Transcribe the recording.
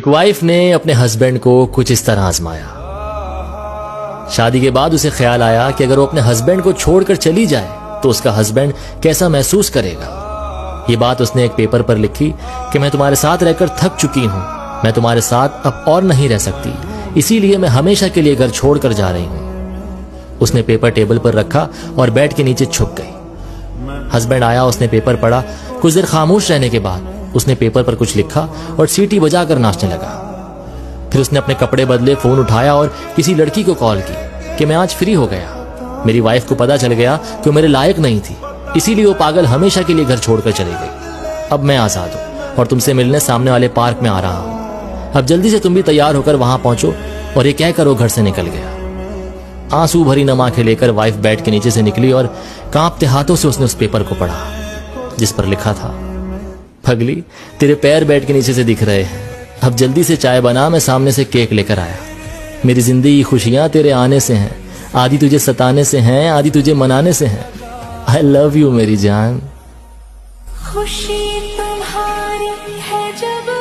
एक वाइफ ने अपने हस्बैंड को कुछ इस तरह आजमाया। शादी के बाद उसे ख्याल आया कि अगर वो अपने हस्बैंड को छोड़कर चली जाए तो उसका हस्बैंड कैसा महसूस करेगा। ये बात उसने एक पेपर पर लिखी कि मैं तुम्हारे साथ रहकर थक चुकी हूं, मैं तुम्हारे साथ अब और नहीं रह सकती, इसीलिए मैं हमेशा के लिए घर छोड़कर जा रही हूं। उसने पेपर टेबल पर रखा और बेड के नीचे छुप गई। हस्बैंड आया, उसने पेपर पढ़ा। कुछ देर खामोश रहने के बाद उसने पेपर पर कुछ लिखा और सीटी बजाकर नाचने लगा। फिर उसने अपने कपड़े बदले, फोन उठाया और किसी लड़की को कॉल की कि मैं आज फ्री हो गया। मेरी वाइफ को पता चल गया कि वो मेरे लायक नहीं थी, इसीलिए वो पागल हमेशा के लिए घर छोड़कर चली गई। अब मैं आजाद हूं और तुमसे मिलने सामने वाले पार्क में आ रहा हूं। अब जल्दी से तुम भी तैयार होकर वहां पहुंचो। और ये कहकर वो घर से निकल गया। आंसू भरी नम आंखें लेकर वाइफ बेड के नीचे से निकली और कांपते हाथों से उसने उस पेपर को पढ़ा, जिस पर लिखा था, पगली तेरे पैर बेड के नीचे से दिख रहे हैं, अब जल्दी से चाय बना, मैं सामने से केक लेकर आया। मेरी जिंदगी खुशियां तेरे आने से हैं, आधी तुझे सताने से हैं, आधी तुझे मनाने से हैं। आई लव यू मेरी जान। खुशी तुम्हारी है जब